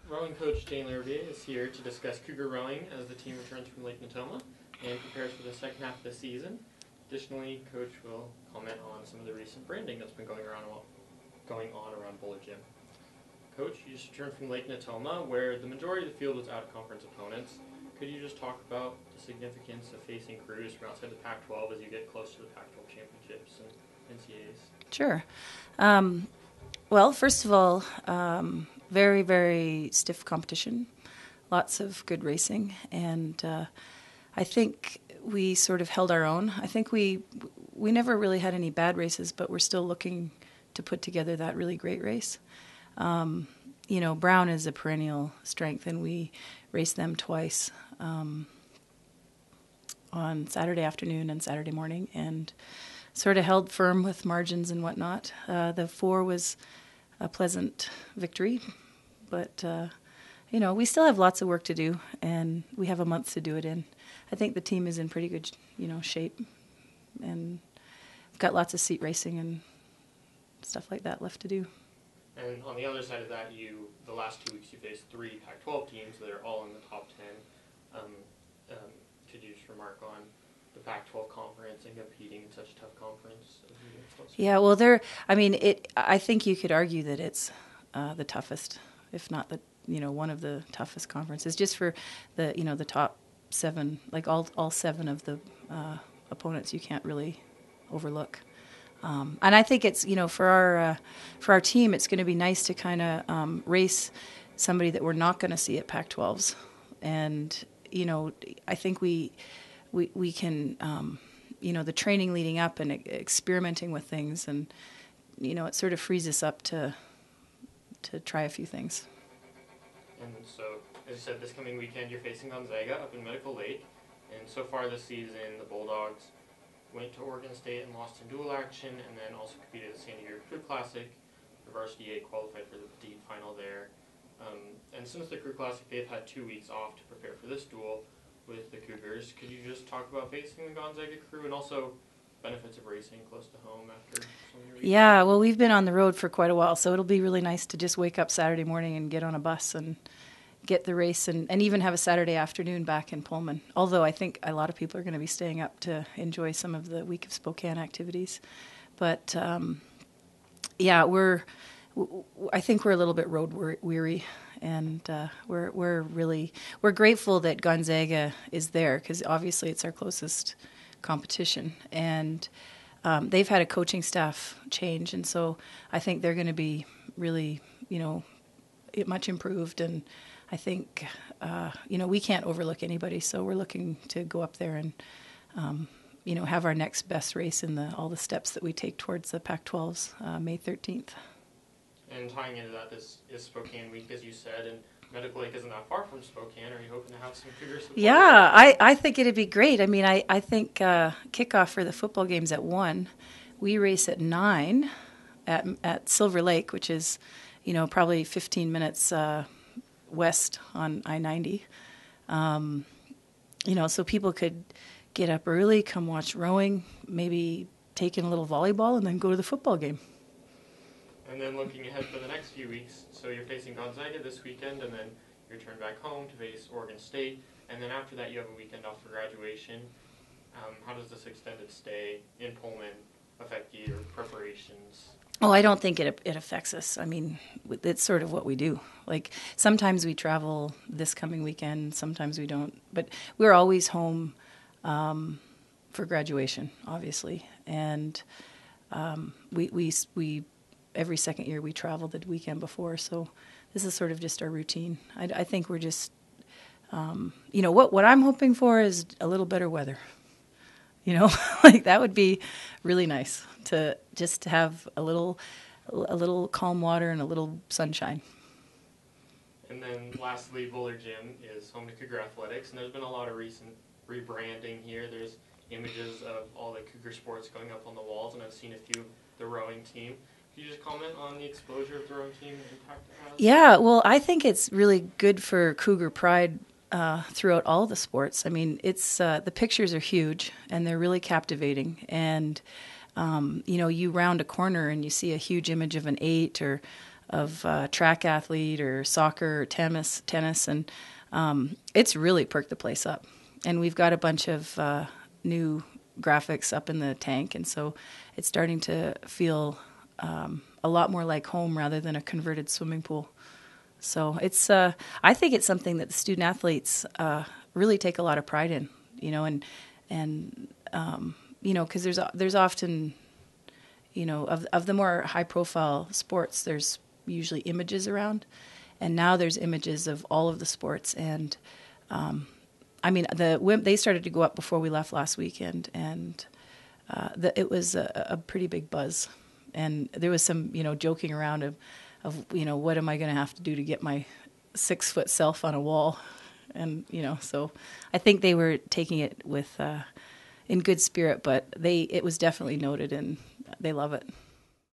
Rowing coach LaRiviere is here to discuss Cougar rowing as the team returns from Lake Natoma and prepares for the second half of the season. Additionally, Coach will comment on some of the recent branding that's been going on around Bowler Gym. Coach, you just returned from Lake Natoma, where the majority of the field was out-of-conference opponents. Could you just talk about the significance of facing crews from outside the Pac-12 as you get close to the Pac-12 championships and NCAAs? Sure. Well, first of all, very, very stiff competition, lots of good racing, and I think we sort of held our own. I think we never really had any bad races, but we're still looking to put together that really great race. Brown is a perennial strength, and we raced them twice on Saturday afternoon and Saturday morning, and sort of held firm with margins and whatnot. The 4 was a pleasant victory, but we still have lots of work to do, and we have a month to do it in. I think the team is in pretty good, shape, and we've got lots of seat racing and stuff like that left to do. And on the other side of that, the last 2 weeks you faced 3 Pac-12 teams that are all in the top 10. Could you just remark on the Pac-12 conference and competing in such a tough conference? Yeah, well, I think you could argue that it's the toughest, if not one of the toughest conferences, just for the top 7, like all 7 of the opponents you can't really overlook. And I think it's for our team, it's going to be nice to kind of race somebody that we're not going to see at Pac-12s, and I think we can the training leading up and experimenting with things, and it sort of frees us up to try a few things. And so, as you said, this coming weekend you're facing Gonzaga up in Medical Lake, and so far this season the Bulldogs went to Oregon State and lost in dual action, and then also competed at the San Diego Crew Classic. The Varsity 8 qualified for the deep final there. And since the Crew Classic, they've had 2 weeks off to prepare for this duel with the Cougars. Could you just talk about facing the Gonzaga Crew and also benefits of racing close to home after so many weeks? Yeah, well, we've been on the road for quite a while, so it'll be really nice to just wake up Saturday morning and get on a bus and get the race, and even have a Saturday afternoon back in Pullman. Although I think a lot of people are going to be staying up to enjoy some of the Week of Spokane activities. But I think we're a little bit road weary, and we're grateful that Gonzaga is there, because obviously it's our closest competition, and they've had a coaching staff change, and so I think they're going to be really much improved, and I think, we can't overlook anybody, so we're looking to go up there and, have our next best race in all the steps that we take towards the Pac-12s, May 13th. And tying into that, this is Spokane Week, as you said, and Medical Lake isn't that far from Spokane. Are you hoping to have some Cougar support? Yeah, I think it'd be great. I mean, I think kickoff for the football game's at 1. We race at 9 at Silver Lake, which is, probably 15 minutes west on I-90. So people could get up early, come watch rowing, maybe take in a little volleyball, and then go to the football game. And then looking ahead for the next few weeks, so you're facing Gonzaga this weekend, and then you return back home to face Oregon State, and then after that you have a weekend off for graduation. How does this extended stay in Pullman affect your preparations? Oh, I don't think it affects us. I mean, it's sort of what we do. Like, sometimes we travel this coming weekend, sometimes we don't. But we're always home for graduation, obviously. And we every second year we travel the weekend before. So this is sort of just our routine. I think we're just, what I'm hoping for is a little better weather. Like that would be really nice to just have a little calm water and a little sunshine. And then lastly, Bowler Gym is home to Cougar Athletics, and there's been a lot of recent rebranding here. There's images of all the Cougar sports going up on the walls, and I've seen a few of the rowing team. Can you just comment on the exposure of the rowing team and the impact it has? Yeah, well, I think it's really good for Cougar pride throughout all the sports. I mean, it's the pictures are huge and they're really captivating. And you round a corner and you see a huge image of an 8 or track athlete or soccer or tennis, and it's really perked the place up. And we've got a bunch of new graphics up in the tank, and so it's starting to feel a lot more like home rather than a converted swimming pool. So it's I think it's something that the student athletes really take a lot of pride in, and because there's often, of the more high profile sports, there's usually images around, and now there's images of all of the sports. And they started to go up before we left last weekend, and it was a pretty big buzz, and there was some joking around of what am I going to have to do to get my 6-foot self on a wall, and so I think they were taking it with in good spirit, but it was definitely noted, and they love it.